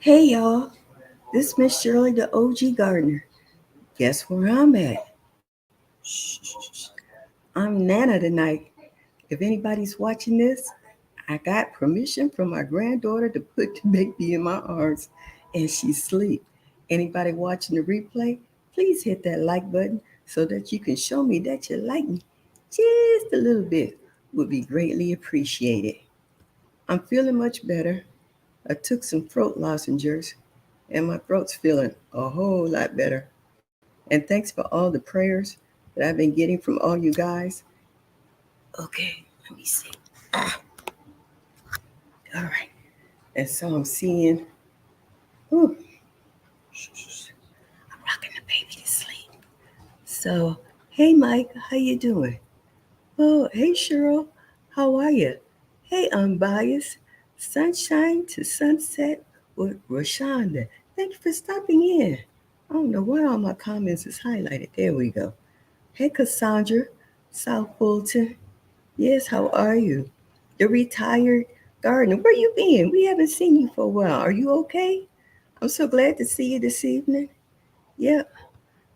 Hey y'all, this Miss Shirley, the OG gardener. Guess where I'm at? Shh, shh, shh. I'm Nana tonight. If anybody's watching this, I got permission from my granddaughter to put the baby in my arms and she's asleep. Anybody watching the replay, please hit that like button so that you can show me that you like me. Just a little bit would be greatly appreciated. I'm feeling much better. I took some throat lozenges and my throat's feeling a whole lot better. And thanks for all the prayers that I've been getting from all you guys. Okay, let me see. Ah, all right. And so I'm seeing, ooh, I'm rocking the baby to sleep. So, hey Mike, how you doing? Oh, hey Cheryl, how are you? Hey Unbiased, sunshine to sunset with Rashonda. Thank you for stopping in. I don't know why all my comments is highlighted. There we go. Hey Cassandra, South Fulton. Yes, how are you? The retired gardener. Where you been? We haven't seen you for a while. Are you okay? I'm so glad to see you this evening. Yep,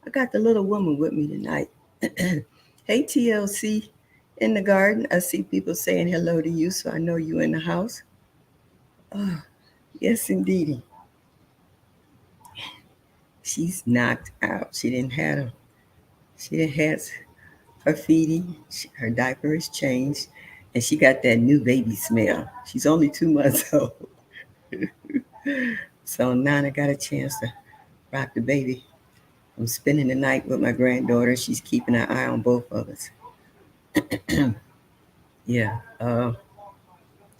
I got the little woman with me tonight. Hey TLC in the garden. I see people saying hello to you, so I know you in the house. Oh, yes, indeedy. She's knocked out. She didn't have her feeding. Her diaper is changed, and she got that new baby smell. She's only 2 months old. So now I got a chance to rock the baby. I'm spending the night with my granddaughter. She's keeping an eye on both of us. Yeah,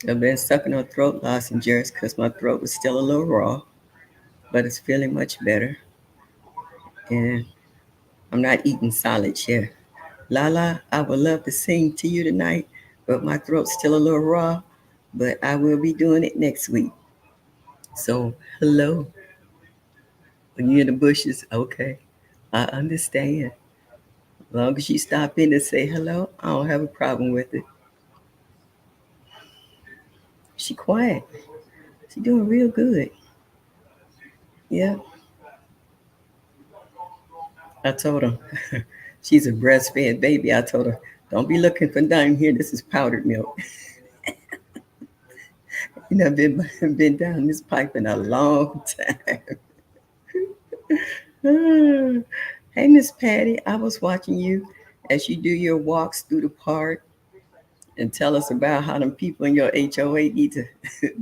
I've been sucking on throat lozenges because my throat was still a little raw, but it's feeling much better. And I'm not eating solids yet. Lala, I would love to sing to you tonight, but my throat's still a little raw. But I will be doing it next week. So, hello. When you're in the bushes, okay. I understand. As long as you stop in and say hello, I don't have a problem with it. She quiet. She doing real good. Yeah, I told her. She's a breastfed baby. I told her, don't be looking for down here. This is powdered milk. You know, been down this pipe in a long time. Hey, Miss Patty, I was watching you as you do your walks through the park and tell us about how them people in your HOA need to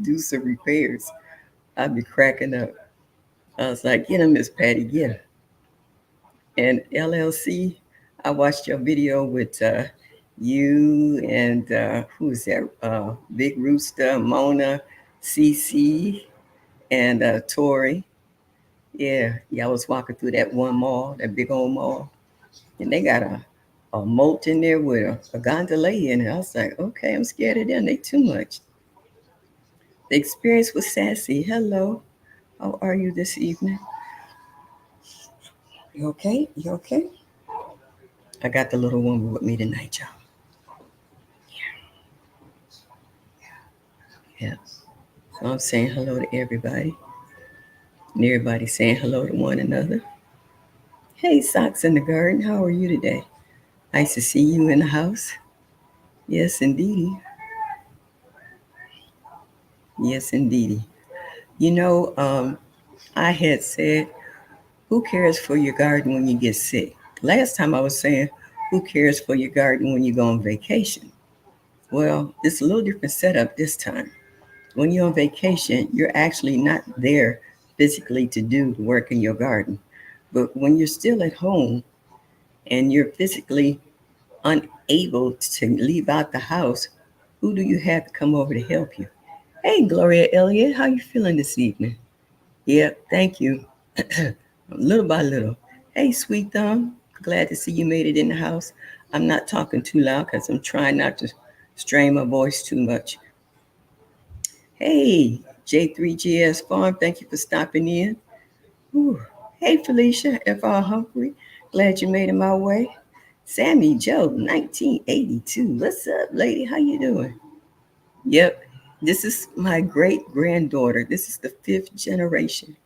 do some repairs. I'd be cracking up. I was like, get him, Miss Patty, get him. And LLC, I watched your video with you and who's that? Big Rooster, Mona, CC, and Tori. Yeah, I was walking through that one mall, that big old mall, and they got a moat in there with a gondola in it. I was like, okay, I'm scared of them. They too much. The experience was sassy. Hello, how are you this evening? You okay? You okay? I got the little woman with me tonight, y'all. Yeah. So I'm saying hello to everybody, and everybody saying hello to one another. Hey, Socks in the Garden, how are you today? Nice to see you in the house. Yes, indeedy. Yes, indeedy. You know, I had said, who cares for your garden when you get sick? Last time I was saying, who cares for your garden when you go on vacation? Well, it's a little different setup this time. When you're on vacation, you're actually not there physically to do the work in your garden. But when you're still at home and you're physically unable to leave out the house, who do you have to come over to help you? Hey, Gloria Elliott, how you feeling this evening? Yeah, thank you. Little by little. Hey, Sweet Thumb, glad to see you made it in the house. I'm not talking too loud because I'm trying not to strain my voice too much. Hey, J3GS Farm, thank you for stopping in. Whew. Hey, Felicia FR Humphrey, glad you made it my way. Sammy Joe, 1982. What's up, lady? How you doing? Yep, This is my great granddaughter. This is the 5th generation.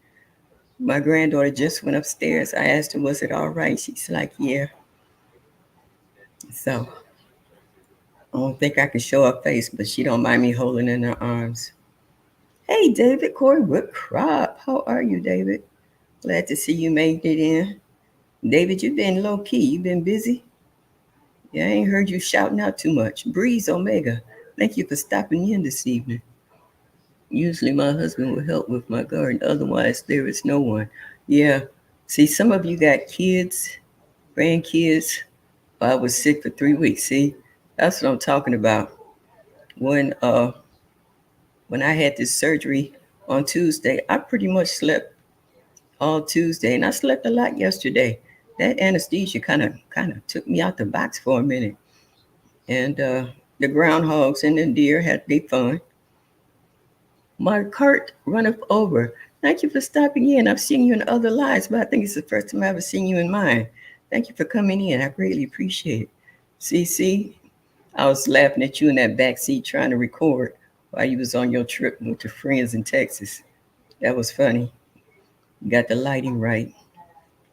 My granddaughter just went upstairs. I asked her, was it all right? She's like, yeah. So I don't think I can show her face, but she don't mind me holding in her arms. Hey, David Corey, what crop? How are you, David? Glad to see you made it in. David, you've been low key. You've been busy. Yeah, I ain't heard you shouting out too much. Breeze Omega, thank you for stopping in this evening. Usually my husband will help with my garden. Otherwise, there is no one. Yeah. See, some of you got kids, grandkids. I was sick for 3 weeks. See, that's what I'm talking about. When when I had this surgery on Tuesday, I pretty much slept all Tuesday, and I slept a lot yesterday. That anesthesia kind of took me out the box for a minute, and the groundhogs and the deer had their fun. My cart runneth over. Thank you for stopping in. I've seen you in other lives, but I think it's the first time I've ever seen you in mine. Thank you for coming in. I greatly appreciate it. CC, I was laughing at you in that back seat trying to record while you was on your trip with your friends in Texas. That was funny. You got the lighting right.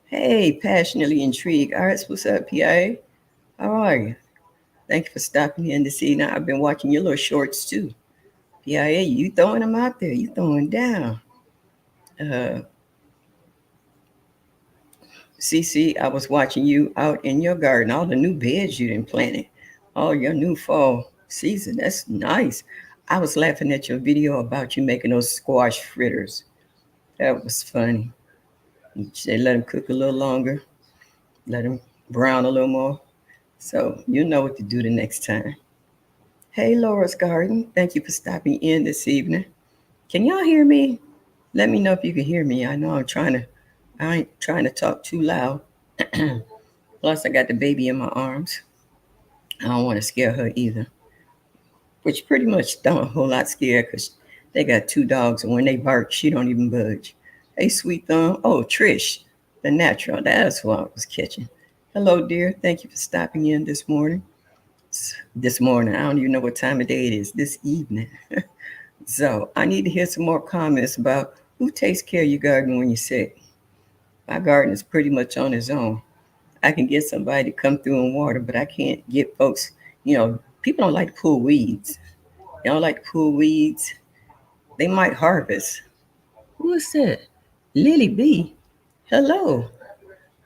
Hey, passionately intrigued. All right, what's up, PIA? How are you? Thank you for stopping in to see. Now I've been watching your little shorts too. PIA, you throwing them out there. You throwing down. Uh, CC, I was watching you out in your garden, all the new beds you done planted, all your new fall season. That's nice. I was laughing at your video about you making those squash fritters. That was funny. They let them cook a little longer, let them brown a little more. So you know what to do the next time. Hey, Laura's Garden. Thank you for stopping in this evening. Can y'all hear me? Let me know if you can hear me. I know I ain't trying to talk too loud. Plus, I got the baby in my arms. I don't want to scare her either, which pretty much don't a whole lot scare because they got 2 dogs, and when they bark, she don't even budge. Hey, sweet thumb. Oh, Trish, the natural. That's what I was catching. Hello, dear. Thank you for stopping in this morning. This morning, I don't even know what time of day it is. This evening. So I need to hear some more comments about who takes care of your garden when you're sick. My garden is pretty much on its own. I can get somebody to come through and water, but I can't get folks, people don't like to pull weeds. They don't like to pull weeds. They might harvest. Who is that? Lily B. Hello.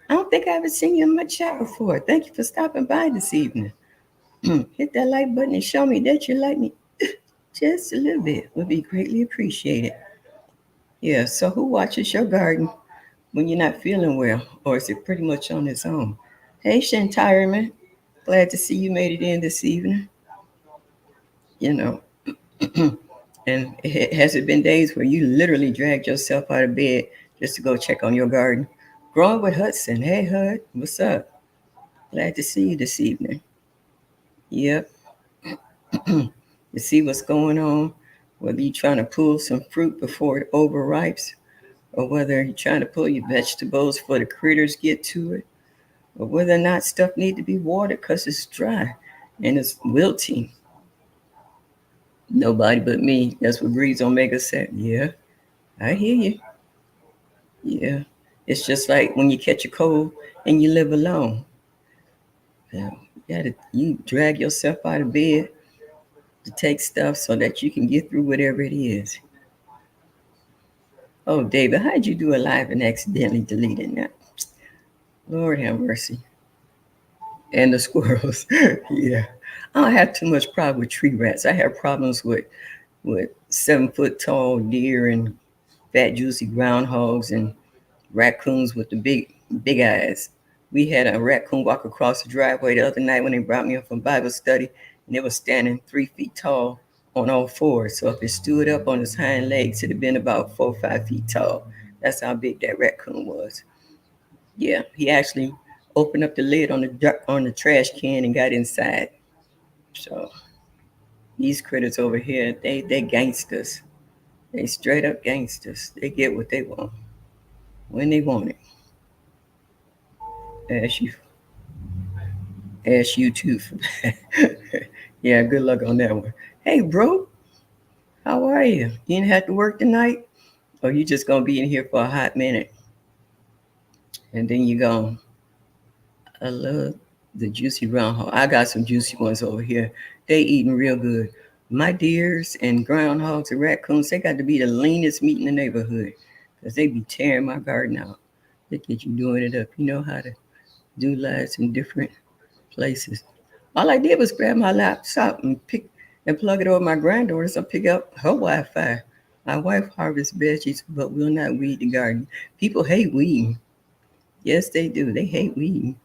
I don't think I've ever seen you in my chat before. Thank you for stopping by this evening. Hit that like button and show me that you like me just a little bit. Would be greatly appreciated. Yeah, so who watches your garden when you're not feeling well, or is it pretty much on its own? Hey, Shantireman, glad to see you made it in this evening. You know, and has it been days where you literally dragged yourself out of bed just to go check on your garden? Growing with Hudson. Hey, Hud, what's up? Glad to see you this evening. Yep. You see what's going on? Whether you're trying to pull some fruit before it overripes, or whether you're trying to pull your vegetables before the critters get to it, or whether or not stuff need to be watered because it's dry and it's wilting. Nobody but me. That's what Breeze Omega said. Yeah, I hear you. Yeah. It's just like when you catch a cold and you live alone. You drag yourself out of bed to take stuff so that you can get through whatever it is. Oh, David, how'd you do a live and accidentally delete it now? Lord have mercy. And the squirrels. Yeah. I don't have too much problem with tree rats. I have problems with 7-foot tall deer and fat juicy groundhogs and raccoons with the big eyes. We had a raccoon walk across the driveway the other night when they brought me up from Bible study, and it was standing 3 feet tall on all fours. So if it stood up on its hind legs, it'd have been about 4 or 5 feet tall. That's how big that raccoon was. Yeah, he actually opened up the lid on the trash can and got inside. So these critters over here, they gangsters. They straight up gangsters. They get what they want when they want it. Ask you too for that. Yeah, good luck on that one. Hey, bro. How are you? You didn't have to work tonight? Or you just gonna be in here for a hot minute? And then you go, I love the juicy groundhog. I got some juicy ones over here. They eating real good. My deers and groundhogs and raccoons, they got to be the leanest meat in the neighborhood. Because they be tearing my garden out. Look at you doing it up. You know how to do lives in different places. All I did was grab my laptop and plug it over my granddaughter so pick up her Wi-Fi. My wife harvests veggies, but will not weed the garden. People hate weeding. Yes, they do. They hate weeding.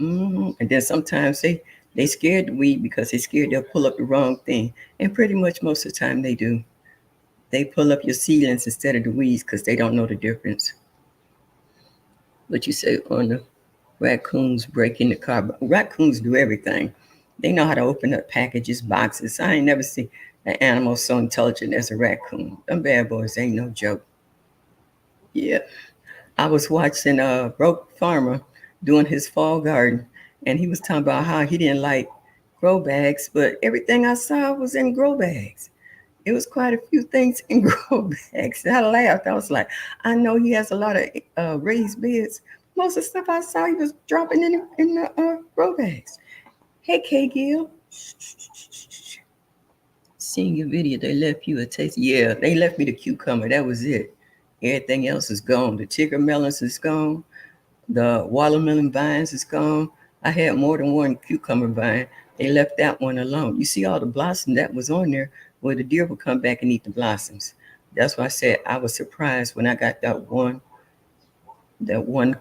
And then sometimes they scared to weed because they scared they'll pull up the wrong thing. And pretty much most of the time they do. They pull up your seedlings instead of the weeds because they don't know the difference. But you say on the raccoons breaking the car. Raccoons do everything. They know how to open up packages, boxes. I ain't never seen an animal so intelligent as a raccoon. Them bad boys ain't no joke. Yeah. I was watching a broke farmer doing his fall garden, and he was talking about how he didn't like grow bags, but everything I saw was in grow bags. It was quite a few things in grow bags. I laughed. I was like, I know he has a lot of raised beds. Most of the stuff I saw, he was dropping in the grow bags. Hey, K. Gill. Seeing your video, they left you a taste. Yeah, they left me the cucumber. That was it. Everything else is gone. The tiger melons is gone. The watermelon vines is gone. I had more than one cucumber vine. They left that one alone. You see all the blossom that was on there where the deer would come back and eat the blossoms. That's why I said I was surprised when I got that one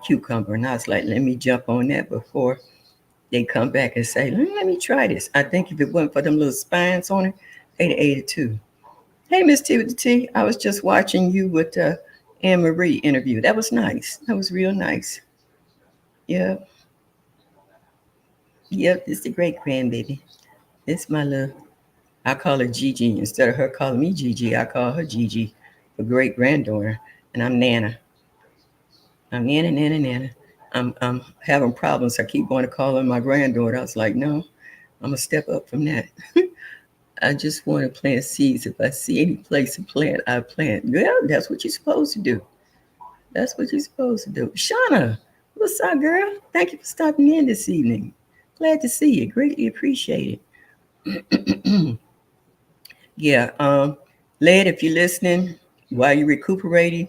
cucumber. And I was like, let me jump on that before they come back and say, let me try this. I think if it wasn't for them little spines on it, they'd have ate it too. Hey, Miss T with the T, I was just watching you with the Anne Marie interview. That was nice. That was real nice. Yeah. Yep, it's the great grandbaby. It's my little, I call her Gigi. Instead of her calling me Gigi, I call her Gigi, the great granddaughter. And I'm Nana. I'm Nana. I'm having problems. I keep wanting to call her my granddaughter. I was like, no, I'm going to step up from that. I just want to plant seeds. If I see any place to plant, I plant. Well, that's what you're supposed to do. That's what you're supposed to do. Shauna, what's up, girl? Thank you for stopping in this evening. Glad to see you. Greatly appreciate it. Yeah. Led, if you're listening while you're recuperating,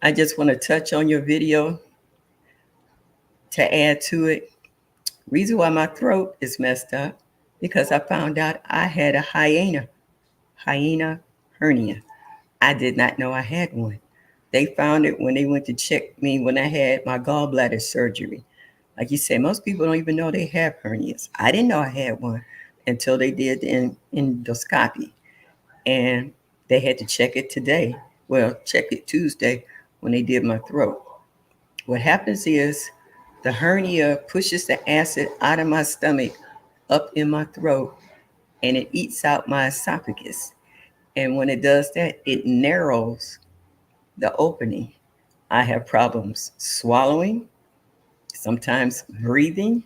I just want to touch on your video to add to it. Reason why my throat is messed up because I found out I had a hyena hernia. I did not know I had one. They found it when they went to check me when I had my gallbladder surgery. Like you said, most people don't even know they have hernias. I didn't know I had one until they did the endoscopy. And they had to check it today. Well, check it Tuesday when they did my throat. What happens is the hernia pushes the acid out of my stomach up in my throat and it eats out my esophagus. And when it does that, it narrows the opening. I have problems swallowing, sometimes breathing.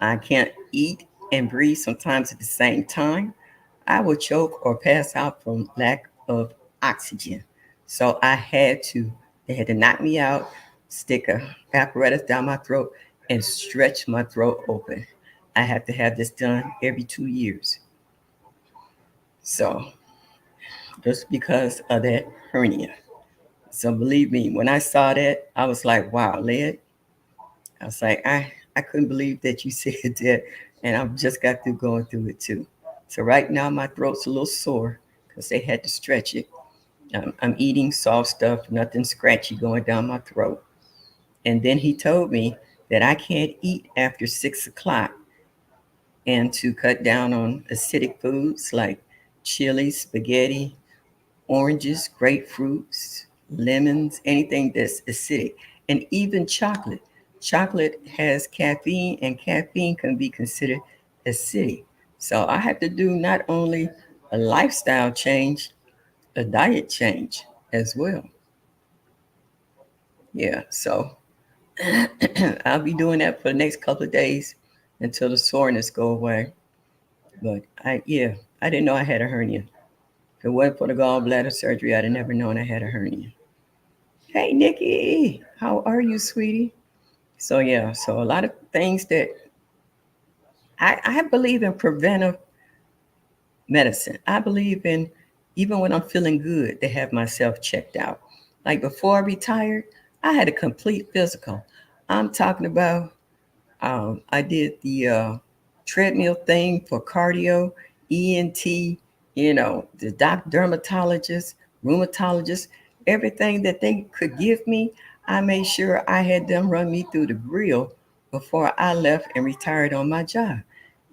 I can't eat and breathe sometimes at the same time. I will choke or pass out from lack of oxygen. So they had to knock me out, stick a apparatus down my throat, and stretch my throat open. I have to have this done every 2 years. So just because of that hernia. So believe me, when I saw that, I was like, wow, Led. I was like, I couldn't believe that you said that. And I've just got through going through it too. So right now my throat's a little sore because they had to stretch it. I'm eating soft stuff, nothing scratchy going down my throat. And then he told me that I can't eat after 6 o'clock and to cut down on acidic foods like chili, spaghetti, oranges, grapefruits, lemons, anything that's acidic, and even chocolate. Chocolate has caffeine, and caffeine can be considered acidic. So I have to do not only a lifestyle change, a diet change as well. Yeah, so I'll be doing that for the next couple of days until the soreness go away. But I didn't know I had a hernia. If it wasn't for the gallbladder surgery, I'd have never known I had a hernia. Hey, Nikki, how are you, sweetie? So yeah, so a lot of things that I believe in preventive medicine. I believe in, even when I'm feeling good, to have myself checked out. Like before I retired, I had a complete physical. I'm talking about, I did the treadmill thing for cardio, ENT, the dermatologist, rheumatologist, everything that they could give me. I made sure I had them run me through the grill before I left and retired on my job.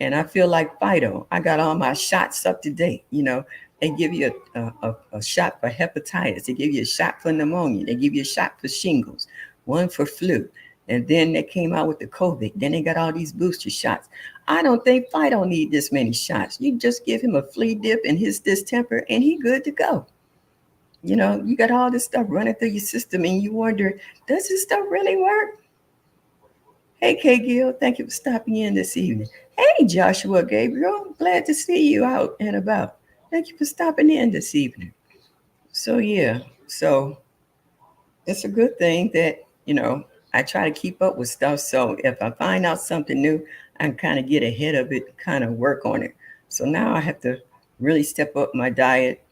And I feel like Fido. I got all my shots up to date. They give you a shot for hepatitis. They give you a shot for pneumonia. They give you a shot for shingles, one for flu. And then they came out with the COVID. Then they got all these booster shots. I don't think Fido need this many shots. You just give him a flea dip and his distemper, and he good to go. You got all this stuff running through your system, and you wonder, does this stuff really work? Hey, Kay Gill, thank you for stopping in this evening. Hey, Joshua Gabriel, glad to see you out and about. Thank you for stopping in this evening. So, yeah, so it's a good thing that, I try to keep up with stuff. So if I find out something new, I can kind of get ahead of it, kind of work on it. So now I have to really step up my diet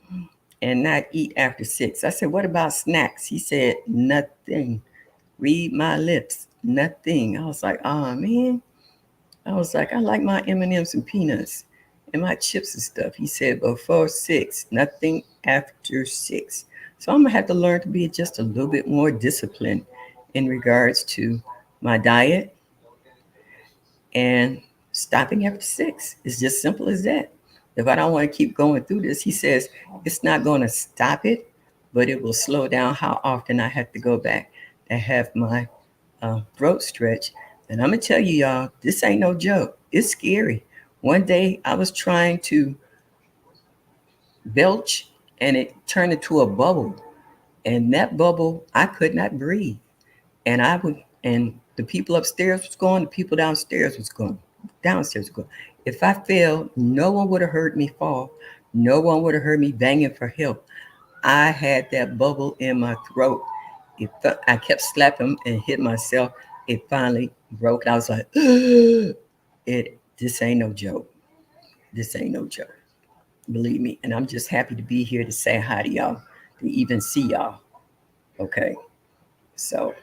and not eat after 6. I said, what about snacks? He said, nothing. Read my lips, nothing. I was like, oh man. I was like, I like my M&Ms and peanuts and my chips and stuff. He said, before 6, nothing after 6. So I'm gonna have to learn to be just a little bit more disciplined in regards to my diet and stopping after 6. It's just simple as that. If I don't want to keep going through this, he says it's not going to stop it, but it will slow down how often I have to go back and have my throat stretch. And I'm gonna tell you, y'all, this ain't no joke. It's scary. One day I was trying to belch and it turned into a bubble. And that bubble, I could not breathe. And the people upstairs was going, the people downstairs was going. If I fell, no one would have heard me fall. No one would have heard me banging for help. I had that bubble in my throat. I kept slapping and hit myself. It finally broke. I was like, this ain't no joke. This ain't no joke. Believe me. And I'm just happy to be here to say hi to y'all, to even see y'all. Okay. So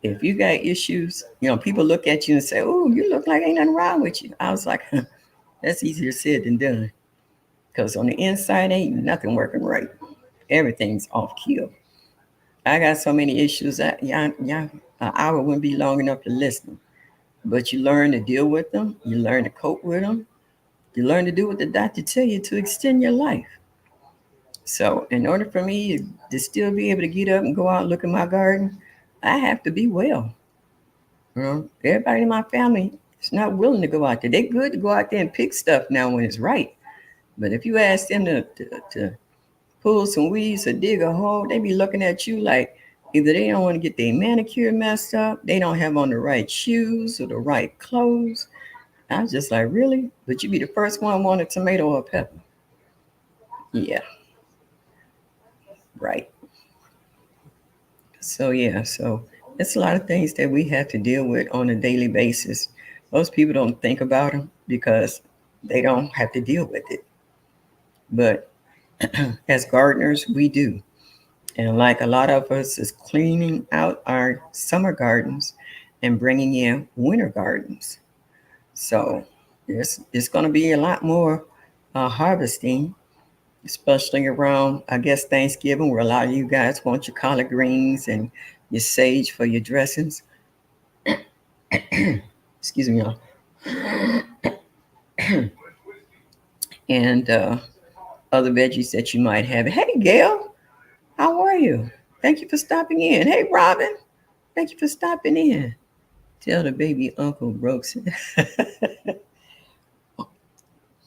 if you got issues, people look at you and say, oh, you look like ain't nothing wrong with you. I was like, that's easier said than done. Because on the inside, ain't nothing working right. Everything's off kill. I got so many issues that an hour wouldn't be long enough to listen. But you learn to deal with them. You learn to cope with them. You learn to do what the doctor tell you to extend your life. So in order for me to still be able to get up and go out and look at my garden, I have to be well. Everybody in my family is not willing to go out there. They're good to go out there and pick stuff now when it's right. But if you ask them to pull some weeds or dig a hole, they be looking at you like either they don't want to get their manicure messed up, they don't have on the right shoes or the right clothes. I was just like, really? But you be the first one want a tomato or a pepper. Yeah, right. So yeah, so it's a lot of things that we have to deal with on a daily basis. Most people don't think about them because they don't have to deal with it. But as gardeners, we do. And like a lot of us is cleaning out our summer gardens and bringing in winter gardens. So it's going to be a lot more harvesting, especially around, I guess, Thanksgiving, where a lot of you guys want your collard greens and your sage for your dressings. Excuse me, y'all. And other veggies that you might have. Hey, Gail, how are you? Thank you for stopping in. Hey, Robin, thank you for stopping in. Tell the baby Uncle Brooks.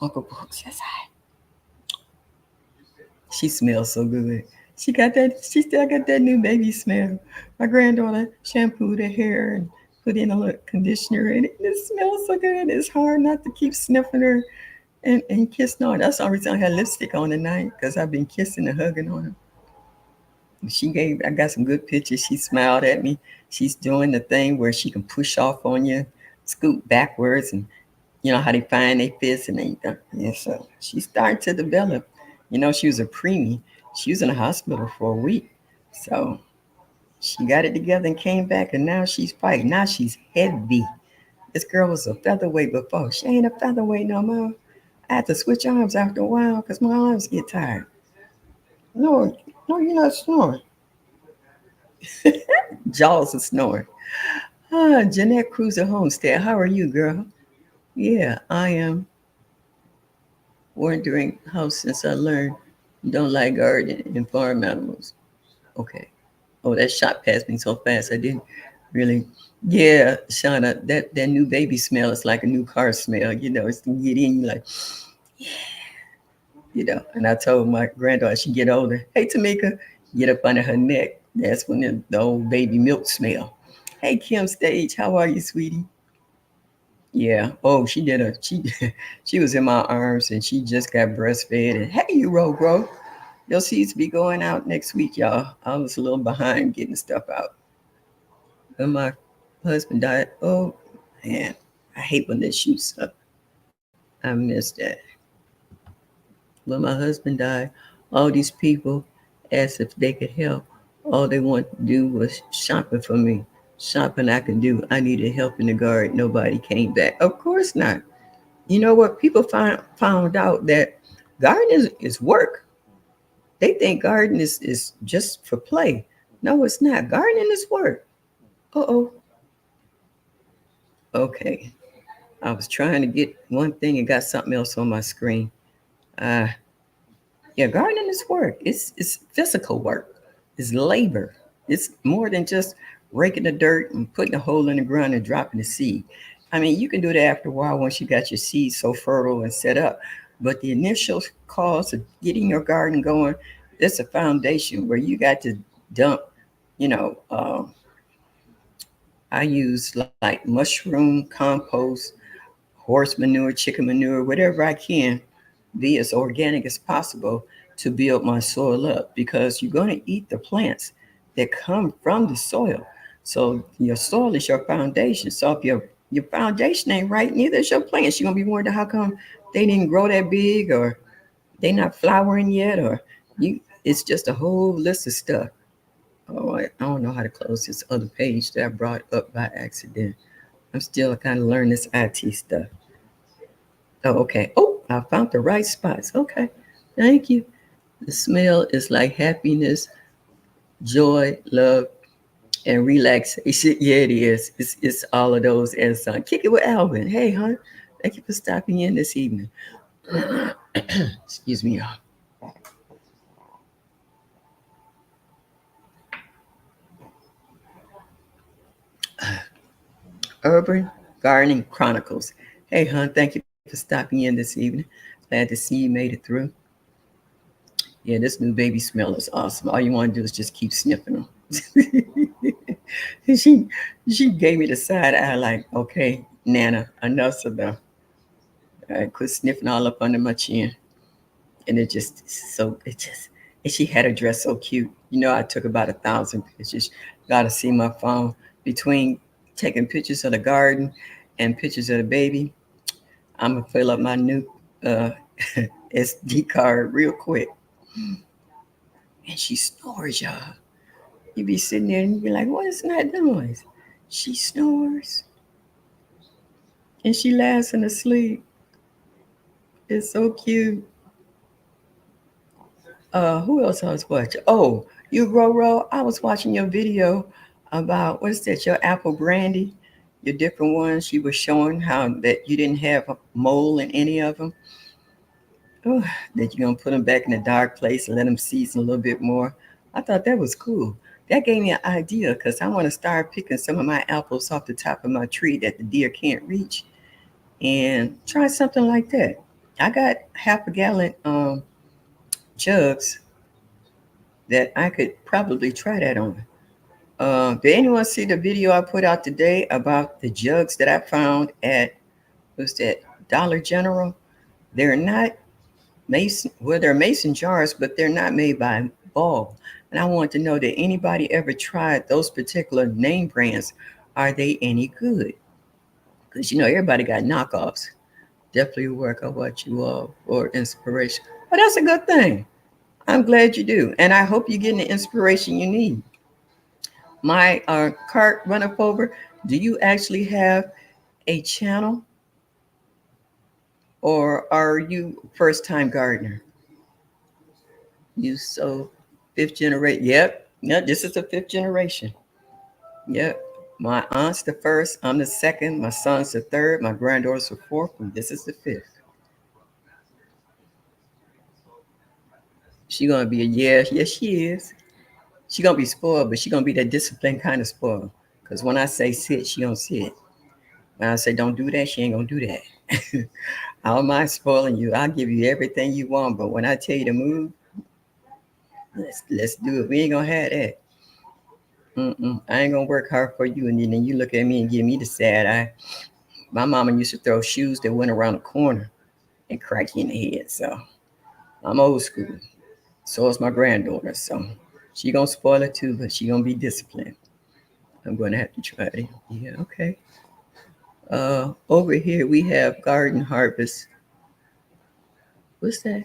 Uncle Brooks says hi. She smells so good. She still got that new baby smell. My granddaughter shampooed her hair and put in a little conditioner and it smells so good. It's hard not to keep sniffing her and kissing on her. That's the only reason I had lipstick on tonight, because I've been kissing and hugging on her. I got some good pictures. She smiled at me. She's doing the thing where she can push off on you, scoot backwards, and you know how they find their fists and they, yeah. So she's starting to develop. You know, she was a preemie. She was in the hospital for a week. So she got it together and came back, and now she's fighting. Now she's heavy. This girl was a featherweight before. She ain't a featherweight no more. I had to switch arms after a while because my arms get tired. No, no, you're not snoring. Jaws are snoring. Ah, Jeanette Cruiser Homestead. How are you, girl? Yeah, I am wondering how since I learned you don't like gardening and farm animals. Okay. Oh, that shot past me so fast. I didn't really. Yeah, Shauna, that new baby smell is like a new car smell. You know, it's you get in, you like, you know. And I told my granddaughter, she get older, hey Tamika, get up under her neck. That's when the old baby milk smell. Hey Kim Stage, how are you, sweetie? Yeah. Oh, she was in my arms and she just got breastfed. And hey, you roll, bro. Your seeds be going out next week, y'all. I was a little behind getting stuff out. When my husband died, oh man, I hate when this shoots up. I miss that. When my husband died, all these people asked if they could help. All they wanted to do was shopping for me. Shopping I could do. I needed help in the garden. Nobody came back. Of course not. You know what? People found out that gardening is work. They think gardening is just for play. No, it's not. Gardening is work. Uh-oh. Okay. I was trying to get one thing and got something else on my screen. Uh, yeah, gardening is work. It's physical work. It's labor. It's more than just raking the dirt and putting a hole in the ground and dropping the seed. I mean, you can do that after a while once you got your seed so fertile and set up. But the initial cause of getting your garden going, it's a foundation where you got to dump, you know, I use like mushroom compost, horse manure, chicken manure, whatever I can, be as organic as possible to build my soil up because you're going to eat the plants that come from the soil. So your soil is your foundation. So if your foundation ain't right, neither is your plants. You're gonna be wondering how come they didn't grow that big or they not flowering yet or you it's just a whole list of stuff. Oh, I don't know how to close this other page that I brought up by accident. I'm still kind of learning this IT stuff. Oh, okay. Oh, I found the right spots. Okay. Thank you. The smell is like happiness, joy, love, and relaxation. Yeah, it is. It's all of those and some. Kick it with Alvin. Hey, hon. Thank you for stopping in this evening. Excuse me, y'all. Urban Gardening Chronicles. Hey, hon. Thank you for stopping in this evening. Glad to see you made it through. Yeah, this new baby smell is awesome. All you want to do is just keep sniffing them. she she gave me the side eye like, okay, Nana, enough's enough. I quit sniffing all up under my chin. And it just and she had her dress so cute. You know, I took about 1,000 pictures. Gotta see my phone between taking pictures of the garden and pictures of the baby. I'm gonna fill up my new uh, SD card real quick. And she snores, y'all. You be sitting there and you be like, what is that noise? She snores and she laughs in her sleep. It's so cute. Who else I was watching? Oh, you Roro. I was watching your video about what is that? Your apple brandy, your different ones. You were showing how that you didn't have a mole in any of them. Oh, that you're gonna put them back in a dark place and let them season a little bit more. I thought that was cool. That gave me an idea because I want to start picking some of my apples off the top of my tree that the deer can't reach and try something like that. I got half a gallon jugs that I could probably try that on. Did anyone see the video I put out today about the jugs that I found at, what's that, Dollar General? They're not mason, well, they're mason jars, but they're not made by Ball. And I want to know, did anybody ever tried those particular name brands? Are they any good? Because everybody got knockoffs. Definitely work on what you are for inspiration. But that's a good thing. I'm glad you do. And I hope you're getting the inspiration you need. My cart run up over. Do you actually have a channel, or are you first time gardener? You so fifth generation. Yep. Yeah, this is the fifth generation. Yep. My aunt's the first, I'm the second, my son's the third, my granddaughter's the fourth, and this is the fifth. She gonna be a yes, she is. She gonna be spoiled, but she gonna be that disciplined kind of spoiled. Cause when I say sit, she gonna sit. When I say don't do that, she ain't gonna do that. I don't mind spoiling you. I'll give you everything you want, but when I tell you to move, let's do it. We ain't gonna have that. I ain't gonna work hard for you, and then you look at me and give me the sad eye. My mama used to throw shoes that went around the corner and crack you in the head. So I'm old school. So is my granddaughter. So she gonna spoil it too, but she gonna be disciplined. I'm gonna have to try it. Yeah, okay. Over here we have Garden Harvest. What's that?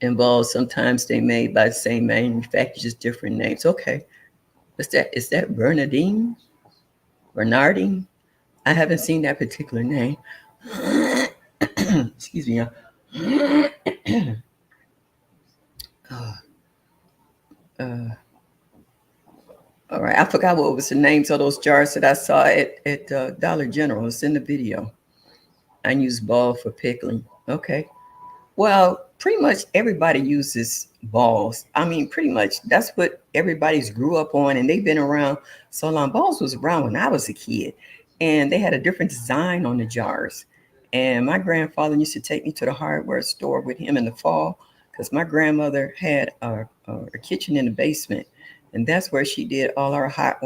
Involved. Sometimes they made by the same manufacturer, just different names. Okay. What's that? Is that Bernardine? Bernardine? I haven't seen that particular name. Excuse me. Uh, uh, all right. I forgot what was the names of those jars that I saw at Dollar General. It's in the video. I use ball for pickling. Okay. Well, pretty much everybody uses balls. I mean, pretty much that's what everybody's grew up on, and they've been around so long. Balls was around when I was a kid, and they had a different design on the jars. And my grandfather used to take me to the hardware store with him in the fall because my grandmother had a kitchen in the basement, and that's where she did all our hot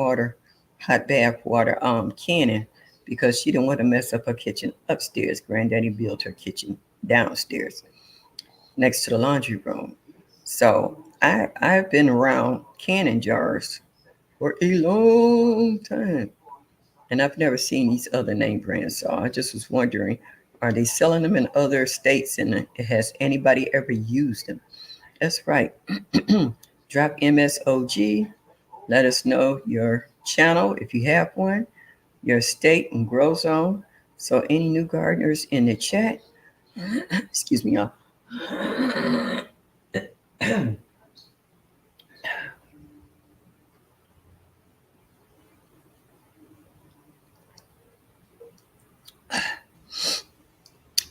bath water canning because she didn't want to mess up her kitchen upstairs. Granddaddy built her kitchen downstairs next to the laundry room. So I've been around canning jars for a long time. And I've never seen these other name brands. So I just was wondering, are they selling them in other states, and has anybody ever used them? That's right. Drop MSOG. Let us know your channel if you have one, your state and grow zone. So any new gardeners in the chat, excuse me, y'all.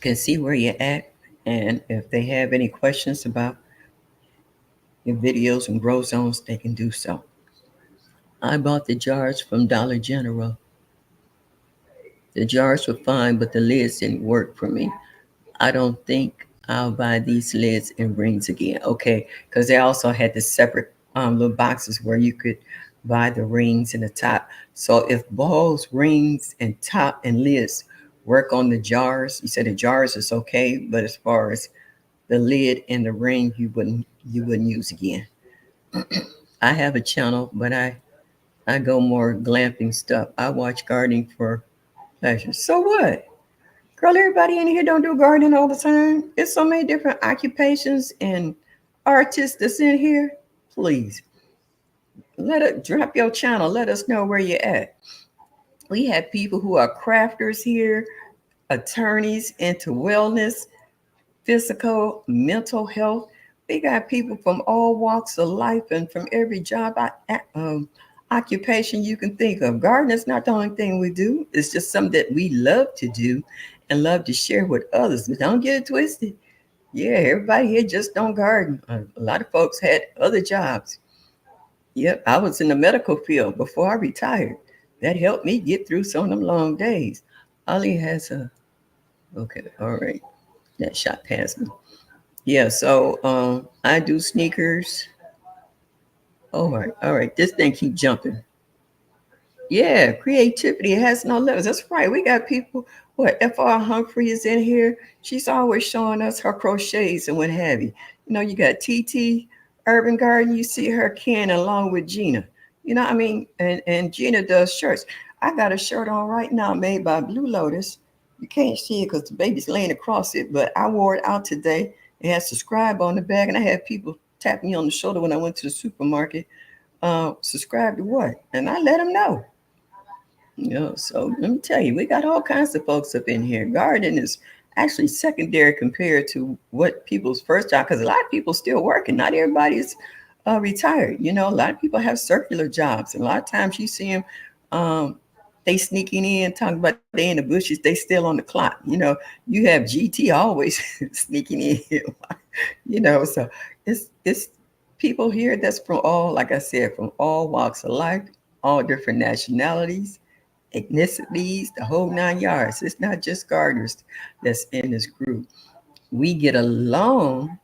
Can see where you're at, and if they have any questions about your videos and grow zones, they can do so. I bought the jars from Dollar General. The jars were fine, but the lids didn't work for me. I don't think I'll buy these lids and rings again. Okay, because they also had the separate little boxes where you could buy the rings and the top. So if balls, rings, and top and lids work on the jars, you said the jars is okay, but as far as the lid and the ring, you wouldn't use again. I have a channel, but I go more glamping stuff. I watch gardening for pleasure. So what? Girl, everybody in here don't do gardening all the time. There's so many different occupations and artists that's in here. Please let it drop your channel. Let us know where you're at. We have people who are crafters here, attorneys into wellness, physical, mental health. We got people from all walks of life and from every job occupation you can think of. Gardening is not the only thing we do. It's just something that we love to do and love to share with others. But don't get it twisted. Yeah, everybody here just don't garden. A lot of folks had other jobs. Yep, I was in the medical field before I retired. That helped me get through some of them long days. Ali has a, okay, all right. That shot past me. Yeah, so I do sneakers. All right, all right. This thing keep jumping. Yeah, creativity has no limits. That's right. We got people. What F.R. Humphrey is in here. She's always showing us her crochets and what have you. You know, you got TT Urban Garden. You see her can along with Gina. You know, I mean, and Gina does shirts. I got a shirt on right now made by Blue Lotus. You can't see it because the baby's laying across it, but I wore it out today. It has subscribe on the back, and I had people tap me on the shoulder when I went to the supermarket. Subscribe to what? And I let them know. So let me tell you, we got all kinds of folks up in here. Gardening is actually secondary compared to what people's first job, because a lot of people still working. Not everybody's retired. You know, a lot of people have circular jobs, and a lot of times you see them, they sneaking in, talking about they in the bushes, they still on the clock. You know, you have GT always sneaking in. You know, so it's people here that's from all, like I said, from all walks of life, all different nationalities, ethnicities, the whole 9 yards. It's not just gardeners that's in this group. We get along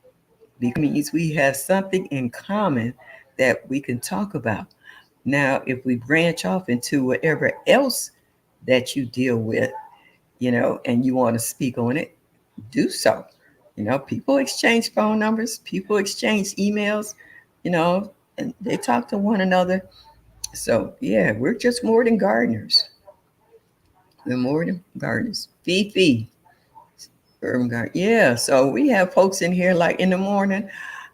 because it means we have something in common that we can talk about. Now, if we branch off into whatever else that you deal with, you know, and you want to speak on it, do so. You know, people exchange phone numbers, people exchange emails, you know, and they talk to one another. So, yeah, we're just more than gardeners. We're more than gardeners. Fifi, urban garden. Yeah, so we have folks in here like in the morning.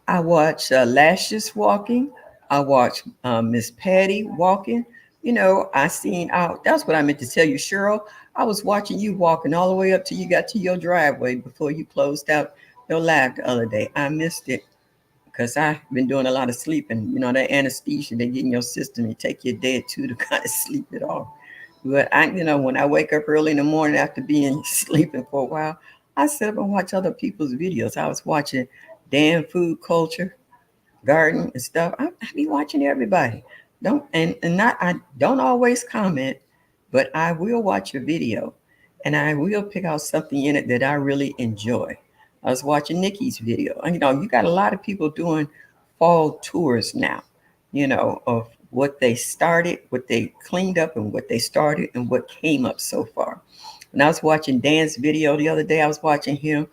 I watch Lashes walking. I watch Miss Patty walking. You know, I seen out. That's what I meant to tell you, Cheryl. I was watching you walking all the way up till you got to your driveway before you closed out your live the other day. I missed it because I've been doing a lot of sleeping. You know, that anesthesia they get in your system, you take your day or two to kind of sleep it off. But when I wake up early in the morning after being sleeping for a while, I sit up and watch other people's videos. I was watching Dan Food Culture, Garden and stuff. I be watching everybody. Don't and not I don't always comment, but I will watch a video, and I will pick out something in it that I really enjoy. I was watching Nikki's video. And, you got a lot of people doing fall tours now. Of what they started, what they cleaned up, and what they started, and what came up so far. And I was watching Dan's video the other day. I was watching him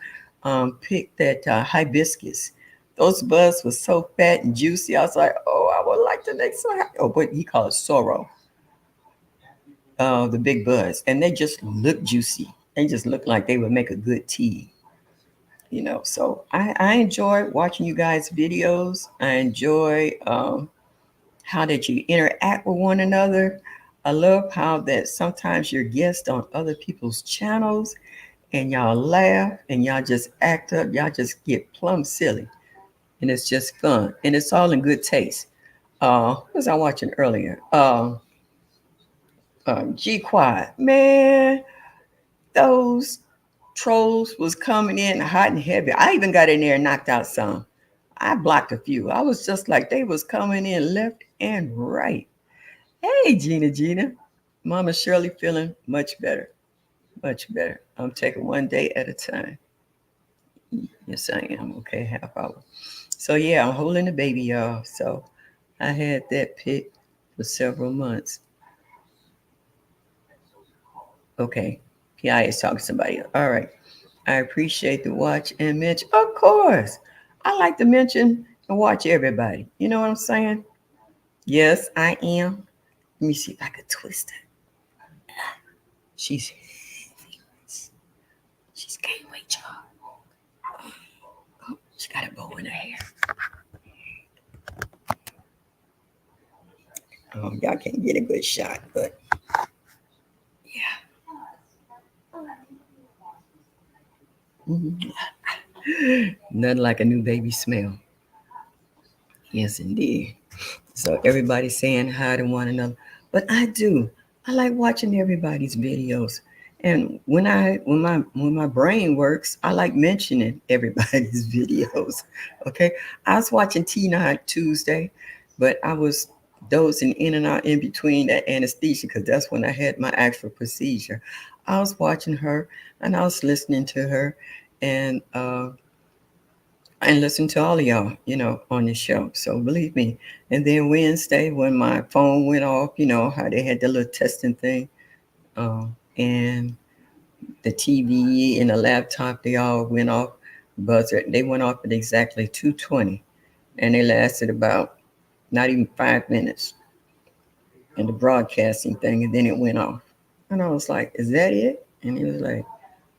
pick that hibiscus. Those buds were so fat and juicy. I was like, oh, I would like to make some. Oh, what he called it sorrel, the big buds, and they just look juicy. They just look like they would make a good tea. So I enjoy watching you guys' videos. I enjoy how that you interact with one another. I love how that sometimes you're guests on other people's channels and y'all laugh and y'all just act up. Y'all just get plumb silly. And it's just fun. And it's all in good taste. What was I watching earlier? G Quad. Man, those trolls was coming in hot and heavy. I even got in there and knocked out some. I blocked a few. I was just like they was coming in left and right. Hey, Gina. Mama Shirley feeling much better. Much better. I'm taking one day at a time. Yes, I am. Okay, half hour. So yeah, I'm holding the baby, y'all. So I had that pit for several months. Okay. PI is talking to somebody else. All right. I appreciate the watch and mention. Of course. I like to mention and watch everybody. You know what I'm saying? Yes, I am. Let me see if I can twist it. She's gained weight, y'all. Oh, she got a bow in her hair. Y'all can't get a good shot, but yeah. Nothing like a new baby smell. Yes, indeed. So everybody's saying hi to one another, but I do. I like watching everybody's videos, and when my brain works, I like mentioning everybody's videos. Okay, I was watching T9 Tuesday, but I was dozing in and out in between that anesthesia because that's when I had my actual procedure. I was watching her and I was listening to her, and and listen to all of y'all, on the show. So believe me. And then Wednesday, when my phone went off, how they had the little testing thing, and the TV and the laptop, they all went off. Buzzer, they went off at exactly 2:20, and they lasted about not even 5 minutes. And the broadcasting thing, and then it went off. And I was like, "Is that it?" And he was like,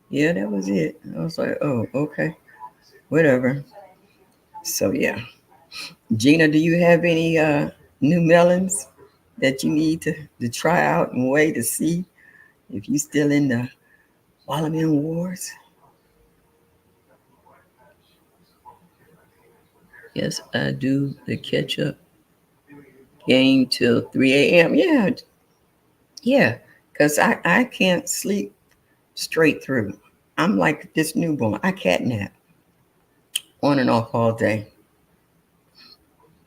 "Yeah, that was it." And I was like, "Oh, okay, whatever." So yeah. Gina, do you have any new melons that you need to try out and weigh to see if you still in the watermelon wars? Yes, I do. The ketchup game till 3 a.m. Yeah, yeah, because I can't sleep straight through. I'm like this newborn. I catnap on and off all day.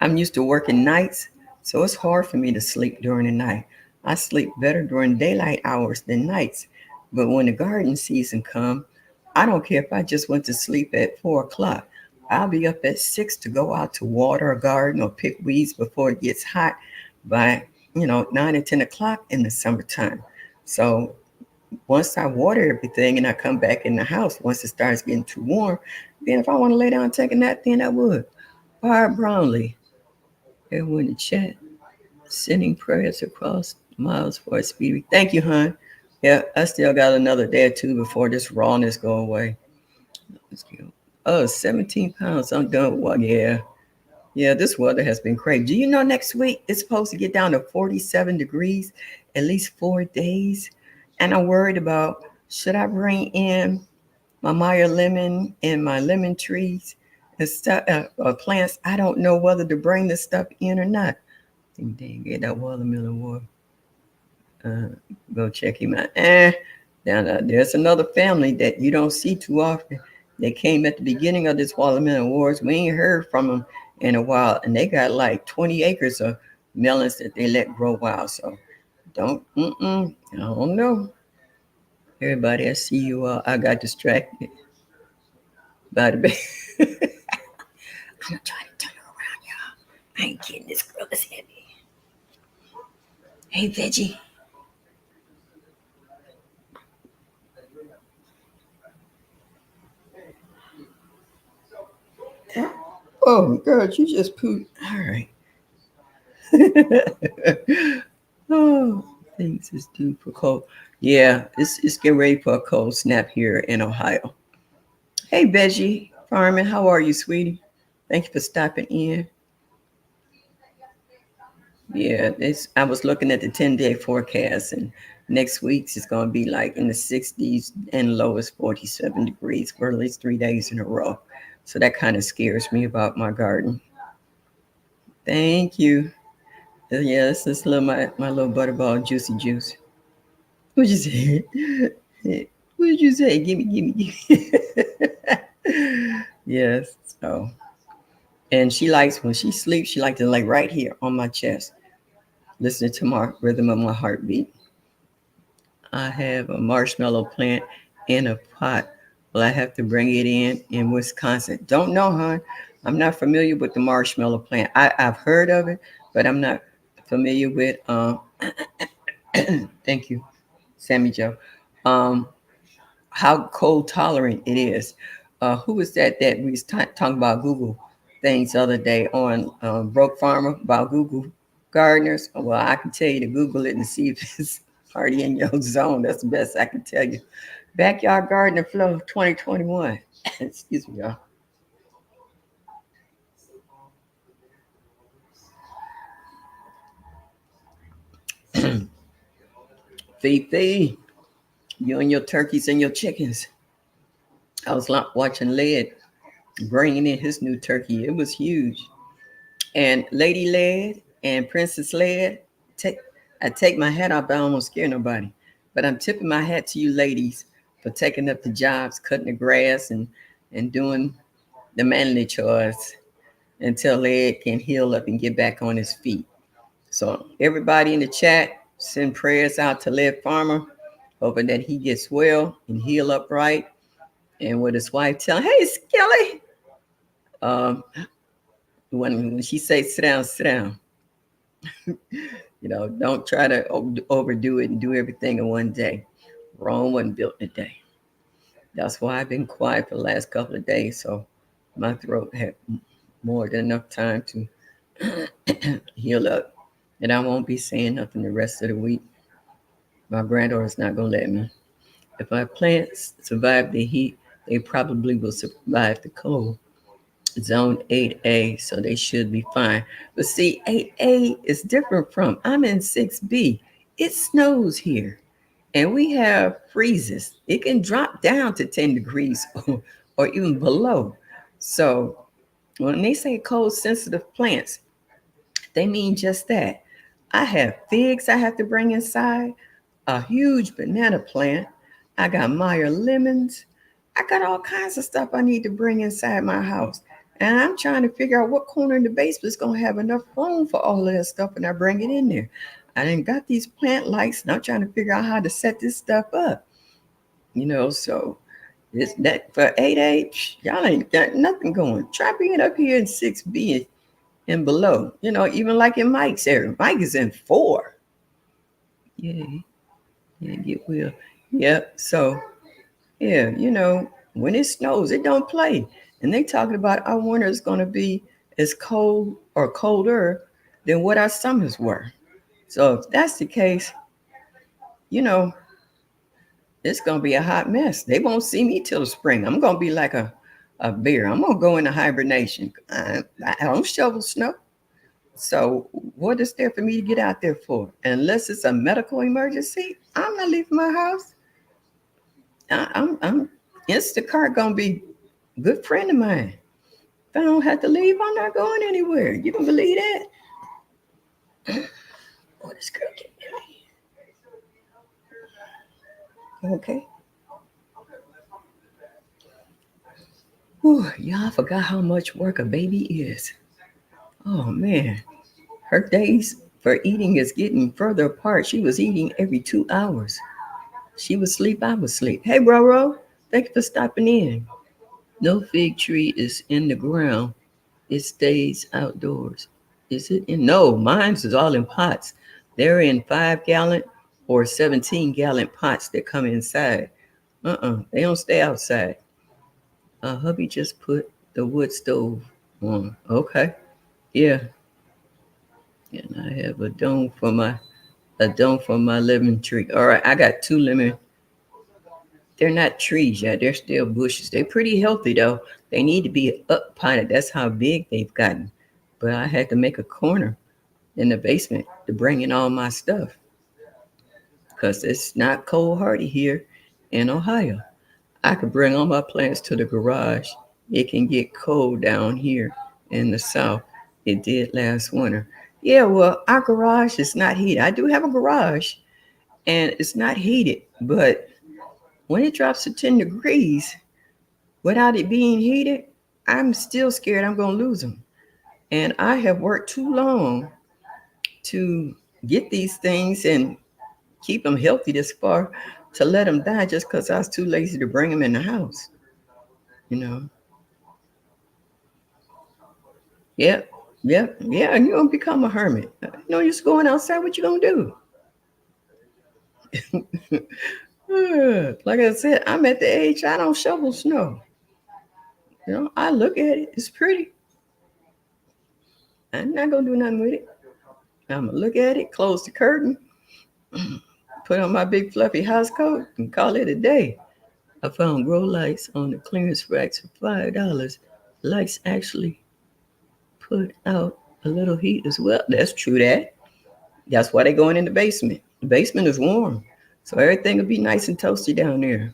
I'm used to working nights, so it's hard for me to sleep during the night. I sleep better during daylight hours than nights. But when the garden season comes, I don't care if I just went to sleep at 4 o'clock. I'll be up at 6 to go out to water a garden or pick weeds before it gets hot by 9 and 10 o'clock in the summertime. So once I water everything and I come back in the house, once it starts getting too warm, then if I want to lay down and take a nap, then I would. Barb Brownlee, everyone in the chat, sending prayers across miles for a speedy. Thank you, hon. Yeah, I still got another day or two before this rawness go away. Oh, 17 pounds. I'm done. Well, yeah. Yeah, this weather has been crazy. Do you know next week it's supposed to get down to 47 degrees at least 4 days? And I'm worried about, should I bring in my Meyer lemon and my lemon trees and stuff, plants? I don't know whether to bring this stuff in or not. I think they get that watermelon water. Go check him out. Now, there's another family that you don't see too often. They came at the beginning of this watermelon wars. We ain't heard from them in a while, and they got like 20 acres of melons that they let grow wild. So I don't know. Everybody, I see you all. I got distracted by the bed. I'm gonna try to turn her around, y'all. I ain't kidding. This girl is heavy. Hey, Veggie. Oh, girl, you just pooped. All right. Oh, things is due for cold. Yeah, it's getting ready for a cold snap here in Ohio. Hey, Veggie Farming, how are you, sweetie? Thank you for stopping in. Yeah, I was looking at the 10-day forecast, and next week's is going to be like in the 60s and low as 47 degrees for at least 3 days in a row. So that kind of scares me about my garden. Thank you. Yeah, this is my little butterball juicy juice. What'd you say? What did you say? Give me. Yes. So, and she likes when she sleeps. She likes to lay right here on my chest, listening to my rhythm of my heartbeat. I have a marshmallow plant in a pot. Will I have to bring it in Wisconsin? Don't know, hon. I'm not familiar with the marshmallow plant. I've heard of it, but I'm not familiar with. Thank you, Sammy Joe. Um, how cold tolerant it is. Who was that we was talking about Google things the other day on Broke Farmer about Google gardeners? Well, I can tell you to Google it and see if it's already in your zone. That's the best I can tell you. Backyard Gardener Flow 2021. Excuse me, y'all. Fifi, you and your turkeys and your chickens. I was watching Led bringing in his new turkey. It was huge. And Lady Led and Princess Led, I take my hat off. I almost scare nobody, but I'm tipping my hat to you ladies for taking up the jobs, cutting the grass, and doing the manly chores until Led can heal up and get back on his feet. So everybody in the chat, send prayers out to Led Farmer, hoping that he gets well and heal up right. And with his wife tell him, "Hey, Skelly, Um, when she says sit down. Don't try to overdo it and do everything in one day. Rome wasn't built in a day. That's why I've been quiet for the last couple of days. So my throat had more than enough time to heal up. And I won't be saying nothing the rest of the week. My granddaughter's not going to let me. If our plants survive the heat, they probably will survive the cold. Zone 8A, so they should be fine. But see, 8A is different from, I'm in 6B. It snows here, and we have freezes. It can drop down to 10 degrees or even below. So when they say cold sensitive plants, they mean just that. I have figs I have to bring inside, a huge banana plant. I got Meyer lemons. I got all kinds of stuff I need to bring inside my house. And I'm trying to figure out what corner in the basement is going to have enough room for all of that stuff, and I bring it in there. I done got these plant lights, and I'm trying to figure out how to set this stuff up. So it's that for 8A, y'all ain't got nothing going. Try being up here in 6B and below. Even like in Mike's area. Mike is in 4. Yeah, get well. Yep. So yeah, when it snows, it don't play. And they talking about our winter is going to be as cold or colder than what our summers were. So if that's the case, you know, it's going to be a hot mess. They won't see me till the spring. I'm going to be like a bear. I'm going to go into hibernation. I don't shovel snow. So what is there for me to get out there for? Unless it's a medical emergency, I'm not leaving my house. I'm Instacart gonna be a good friend of mine. If I don't have to leave, I'm not going anywhere. You can believe that? Oh, this girl get me. Okay. Whew, y'all forgot how much work a baby is. Oh man. Her days for eating is getting further apart. She was eating every 2 hours. She would sleep, I would sleep. Hey, bro, thank you for stopping in. No fig tree is in the ground. It stays outdoors. Is it in? No, mine's is all in pots. They're in 5-gallon or 17-gallon pots that come inside. They don't stay outside. Hubby just put the wood stove on. Okay. Yeah. And I have a dome for my lemon tree. All right, I got 2 lemon. They're not trees yet. They're still bushes. They're pretty healthy though. They need to be up potted. That's how big they've gotten. But I had to make a corner in the basement to bring in all my stuff because it's not cold hardy here in Ohio. I could bring all my plants to the garage. It can get cold down here in the south. It did last winter. Yeah, well, our garage is not heated. I do have a garage and it's not heated, but when it drops to 10 degrees without it being heated, I'm still scared I'm going to lose them. And I have worked too long to get these things and keep them healthy this far to let them die just because I was too lazy to bring them in the house. Yep. Yeah, you're going to become a hermit. You're just going outside. What you going to do? Like I said, I'm at the age I don't shovel snow. I look at it. It's pretty. I'm not going to do nothing with it. I'm going to look at it, close the curtain, put on my big fluffy house coat, and call it a day. I found grow lights on the clearance racks for $5. Lights actually put out a little heat as well. That's true that. That's why they're going in the basement. The basement is warm. So everything will be nice and toasty down there.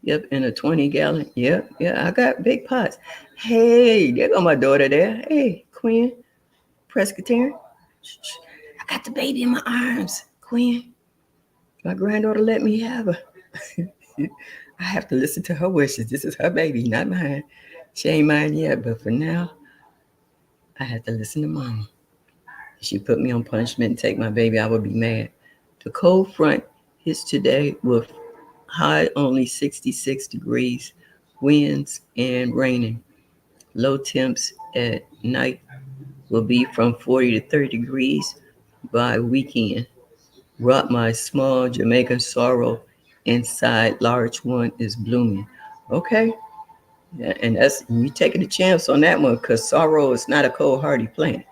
Yep, in a 20-gallon. Yep, yeah, I got big pots. Hey, there go my daughter there. Hey, Quinn, Presbyterian. I got the baby in my arms, Quinn. My granddaughter let me have her. I have to listen to her wishes. This is her baby, not mine. She ain't mine yet, but for now, I have to listen to Mama. If she put me on punishment and take my baby, I would be mad. The cold front hits today with high only 66 degrees, winds, and raining. Low temps at night will be from 40 to 30 degrees by weekend. Brought my small Jamaican sorrel inside, large one is blooming. Okay, yeah, and that's you taking a chance on that one because sorrel is not a cold hardy plant.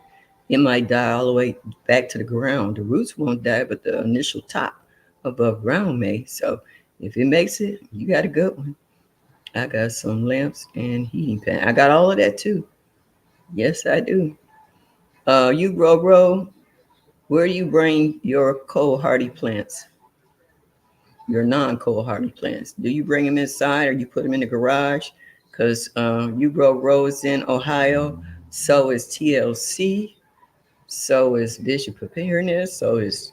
It might die all the way back to the ground. The roots won't die, but the initial top above ground may. So if it makes it, you got a good one. I got some lamps and heating pad. I got all of that too. Yes, I do. You grow. Where do you bring your cold hardy plants? Your non-cold hardy plants. Do you bring them inside or you put them in the garage? Because you grow rose in Ohio. So is TLC. So is Bishop Preparedness. So is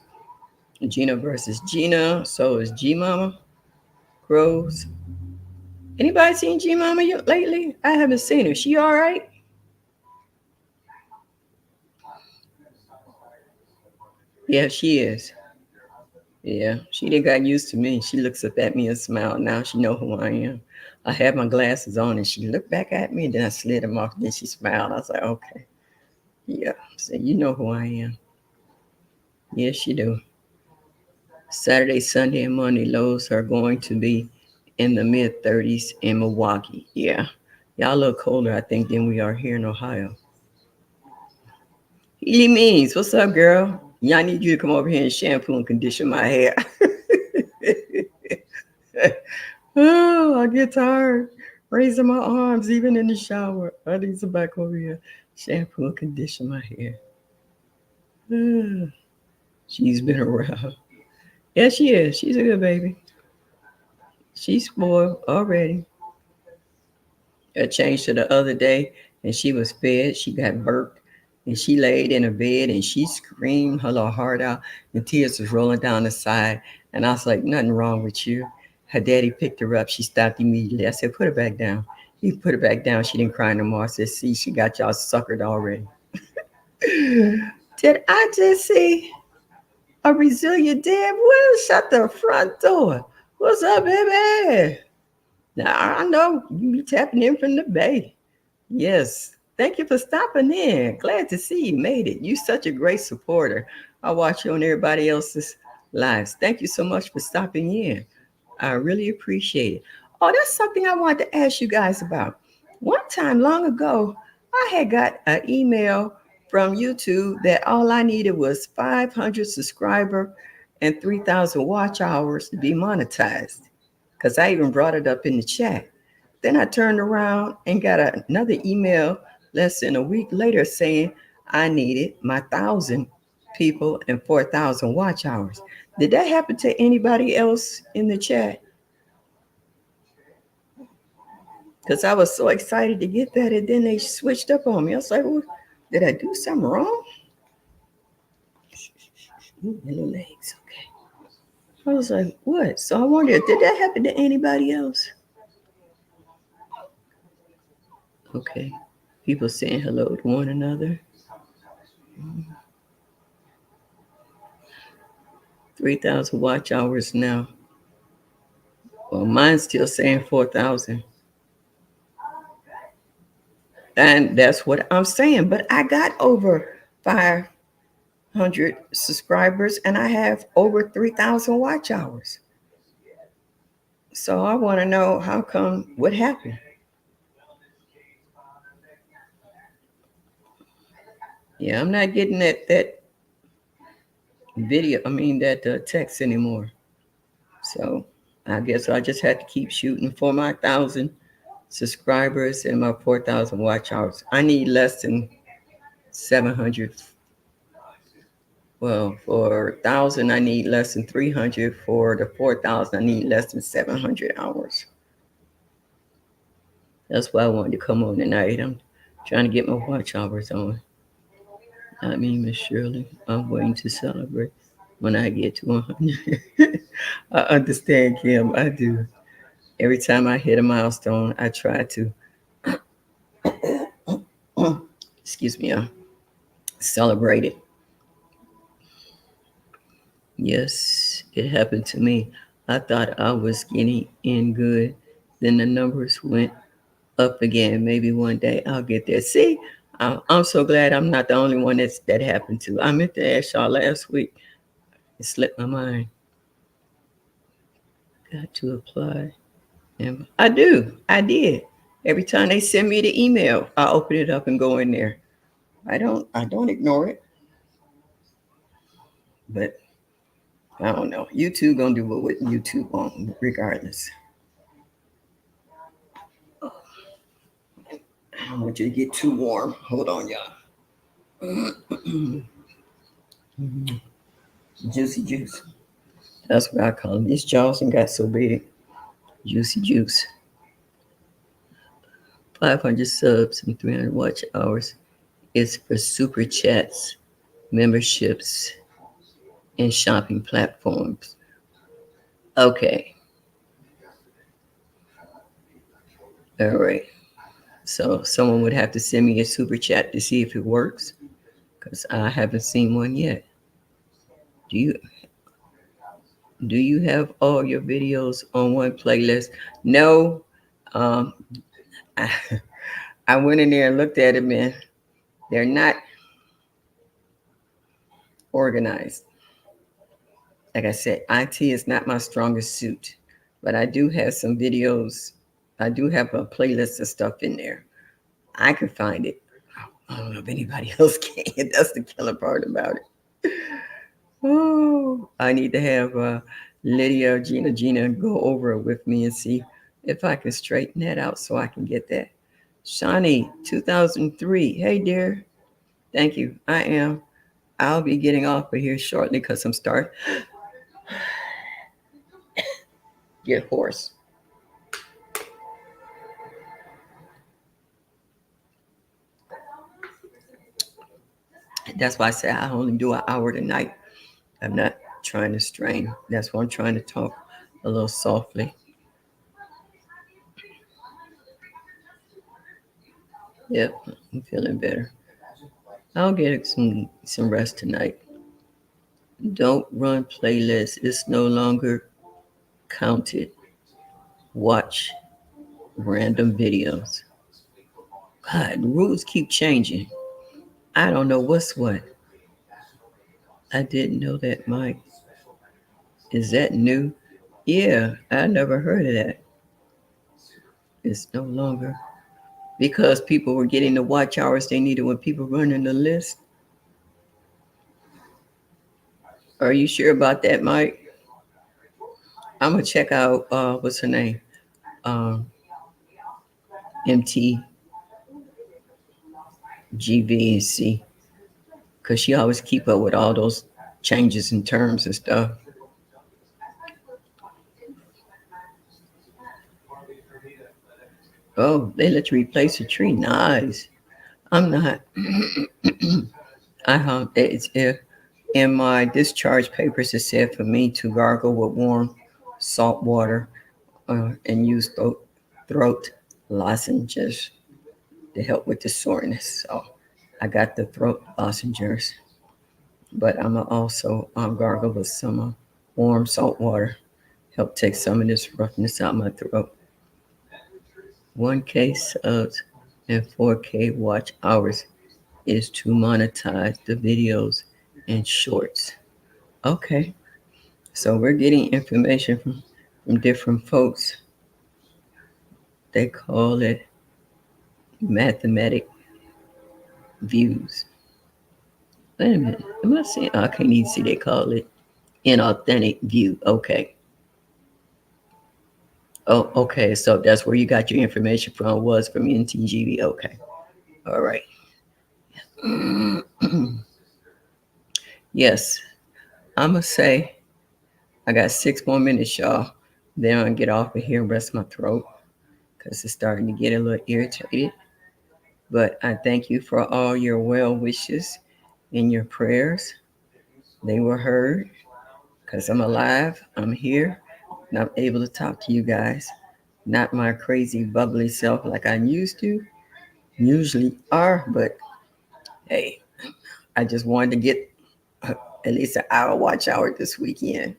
Gina versus Gina. So is G Mama grows. Anybody seen G Mama lately? I haven't seen her. She all right? Yeah, she is. Yeah, she didn't got used to me. She looks up at me and smiled. Now she know who I am. I had my glasses on and she looked back at me and then I slid them off. Then she smiled. I was like, okay, yeah. So you know who I am. Yes, you do. Saturday, Sunday, and Monday lows are going to be in the mid 30s in Milwaukee. Yeah, y'all a little colder, I think, than we are here in Ohio. He means, what's up, girl? Yeah, I need you to come over here and shampoo and condition my hair. Oh, I get tired raising my arms even in the shower. I need to back over here, shampoo and condition my hair. Ah, she's been around. Yeah, she is. She's a good baby. She's spoiled already. I changed her the other day and she was fed. She got burped and she laid in a bed and she screamed her little heart out. The tears was rolling down the side. And I was like, nothing wrong with you. Her daddy picked her up. She stopped immediately. I said, put her back down. He put her back down. She didn't cry no more. I said, see, she got y'all suckered already. Did I just see a resilient dad? Well, shut the front door. What's up, baby? Now, I know you be tapping in from the bay. Yes. Thank you for stopping in. Glad to see you made it. You're such a great supporter. I watch you on everybody else's lives. Thank you so much for stopping in. I really appreciate it. Oh, that's something I wanted to ask you guys about. One time long ago, I had got an email from YouTube that all I needed was 500 subscriber and 3,000 watch hours to be monetized. Because I even brought it up in the chat. Then I turned around and got another email less than a week later saying I needed my 1,000 people and 4,000 watch hours. Did that happen to anybody else in the chat? Because I was so excited to get that, and then they switched up on me. I was like, well, did I do something wrong? Ooh, little legs, okay. I was like, what? So I wondered, did that happen to anybody else? Okay. People saying hello to one another. 3,000 watch hours now. Well, mine's still saying 4,000. And that's what I'm saying. But I got over 500 subscribers and I have over 3,000 watch hours. So I want to know how come, what happened? Yeah, I'm not getting that video, that text anymore. So I guess I just had to keep shooting for my 1,000 subscribers and my 4,000 watch hours. I need less than 700. Well, for 1,000, I need less than 300. For the 4,000, I need less than 700 hours. That's why I wanted to come on tonight. I'm trying to get my watch hours on. I mean, Miss Shirley, I'm waiting to celebrate when I get to 100. I understand, Kim. I do. Every time I hit a milestone, I try to, excuse me, celebrate it. Yes, it happened to me. I thought I was getting in good. then the numbers went up again. Maybe one day I'll get there. See, I'm so glad I'm not the only one that happened to. I meant to ask y'all last week. It slipped my mind. Got to apply. And I did. Every time they send me the email, I open it up and go in there. I don't ignore it. But I don't know. YouTube gonna do what YouTube want, regardless. I don't want you to get too warm. Hold on, y'all. Juicy juice. That's what I call them. These jaws and got so big. Juicy juice. 500 subs and 300 watch hours is for super chats, memberships, and shopping platforms. Okay. All right. So someone would have to send me a super chat to see if it works, because I haven't seen one yet. Do you have all your videos on one playlist? No. I went in there and looked at them, and they're not organized. Like I said, IT is not my strongest suit, but I do have some videos. I do have a playlist of stuff in there. I can find it. I don't know if anybody else can. That's the killer part about it. Oh, I need to have Lydia, Gina go over it with me and see if I can straighten that out so I can get that. Shawnee, 2003. Hey, dear. Thank you. I am. I'll be getting off of here shortly because I'm starting get hoarse. That's why I say I only do an hour tonight. I'm not trying to strain. That's why I'm trying to talk a little softly. Yep, I'm feeling better. I'll get some rest tonight. Don't run playlists. It's no longer counted. Watch random videos. God, rules keep changing. I don't know what's what. I didn't know that, Mike. Is that new? Yeah, I never heard of that. It's no longer because people were getting the watch hours they needed when people running the list. Are you sure about that, Mike? I'm gonna check out what's her name, MTGV and see, because she always keep up with all those changes in terms and stuff. Oh, they let you replace a tree. Nice. I'm not. It's in my discharge papers. It said for me to gargle with warm salt water and use throat lozenges to help with the soreness. So I got the throat lozenges, but I'm also gargle with some warm salt water, help take some of this roughness out my throat. 1K subs and 4K watch hours is to monetize the videos and shorts. Okay, so we're getting information from different folks. They call it mathematic views. Wait a minute, am I saying? I can't even see. They call it inauthentic view. Okay. Oh, okay. So that's where you got your information from. Was from NTGV. Okay. All right. Yes, I'm gonna say I got 6 more minutes, y'all. Then I'm gonna get off of here and rest my throat because it's starting to get a little irritated. But I thank you for all your well wishes and your prayers. They were heard because I'm alive, I'm here, and I'm able to talk to you guys. Not my crazy, bubbly self like I usually are, but hey, I just wanted to get at least an hour watch hour this weekend.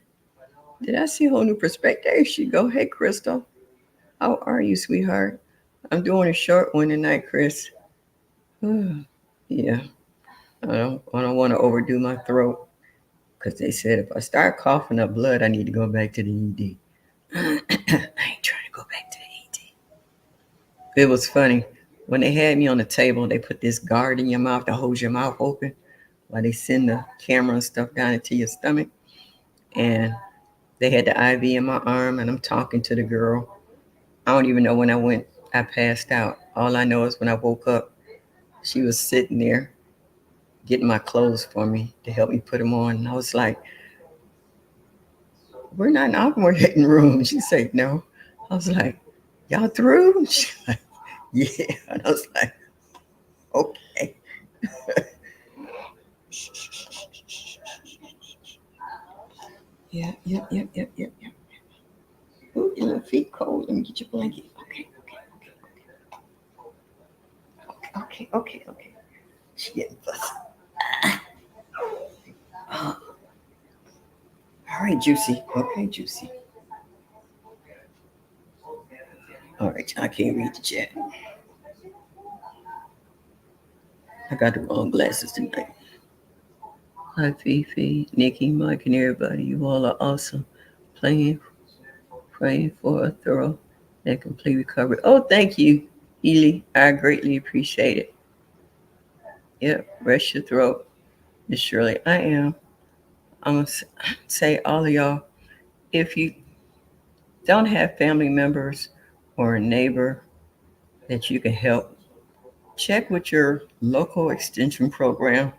Did I see a whole new perspective? There she go. Hey, Crystal. How are you, sweetheart? I'm doing a short one tonight, Chris. Yeah, I don't want to overdo my throat because they said if I start coughing up blood, I need to go back to the ED. I ain't trying to go back to the ED. It was funny. When they had me on the table, they put this guard in your mouth that holds your mouth open while they send the camera and stuff down into your stomach. And they had the IV in my arm, and I'm talking to the girl. I don't even know when I passed out. All I know is when I woke up, she was sitting there getting my clothes for me to help me put them on. And I was like, we're not in the operating room. She said, no. I was like, y'all through? She's like, yeah. And I was like, okay. Yeah. Ooh, your little feet cold. Let me get your blanket. Okay. She getting fussy. Uh, all right, Juicy. Okay, Juicy. All right, I can't read the chat. I got the wrong glasses tonight. Hi, Fifi, Nikki, Mike, and everybody. You all are awesome. Praying for a thorough and complete recovery. Oh, thank you, Ely. I greatly appreciate it. Yep, rest your throat, Miss Shirley. I am. I'm going to say, all of y'all, if you don't have family members or a neighbor that you can help, check with your local extension program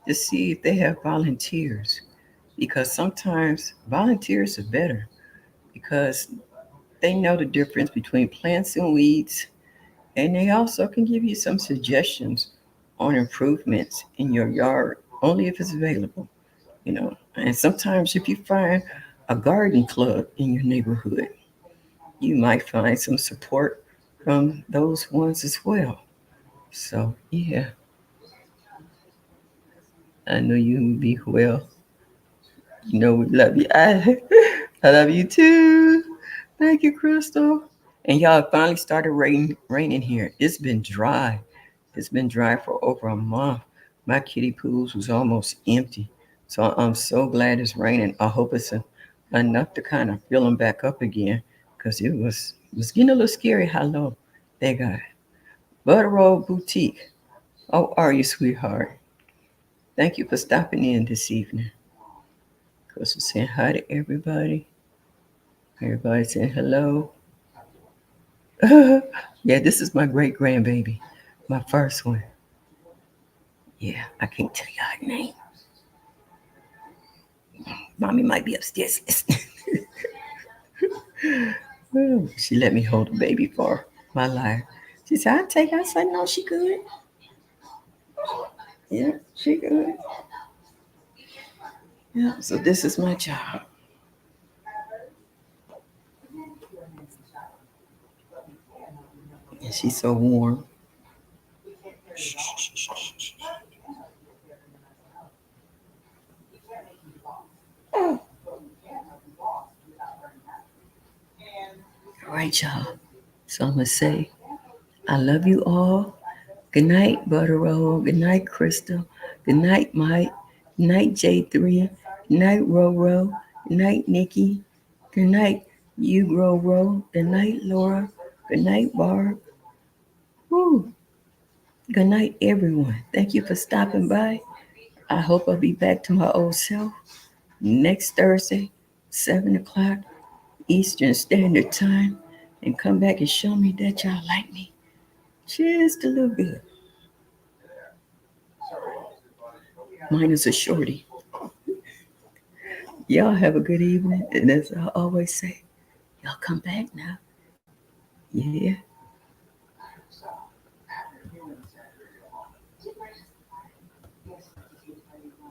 to see if they have volunteers. Because sometimes volunteers are better because they know the difference between plants and weeds, and they also can give you some suggestions on improvements in your yard, only if it's available, you know. And sometimes if you find a garden club in your neighborhood, you might find some support from those ones as well. So yeah, I know you will be well. You know we love you. I love you too. Thank you, Crystal. And y'all finally started raining here. It's been dry. It's been dry for over a month. My kiddie pools was almost empty. So I'm so glad it's raining. I hope it's enough to kind of fill them back up again because it was getting a little scary how low they got. Butter Roll Boutique. How are you, sweetheart? Thank you for stopping in this evening. Crystal saying hi to everybody. Everybody saying hello. Yeah, this is my great grandbaby, my first one. Yeah, I can't tell you her name. Mommy might be upstairs listening. She let me hold the baby for my life. She said, I'll take her. I said, no, she good. Yeah, she good. Yeah, so this is my job. And she's so warm. All right, y'all. So I'm going to say, I love you all. Good night, Butter Roll. Good night, Crystal. Good night, Mike. Good night, J3. Good night, Roro. Good night, Nikki. Good night, you Roro. Good night, Laura. Good night, Barb. Woo. Good night, everyone. Thank you for stopping by. I hope I'll be back to my old self next Thursday, 7 o'clock Eastern Standard Time, and come back and show me that y'all like me just a little bit. Minus a shorty. Y'all have a good evening. And as I always say, y'all come back now. Yeah.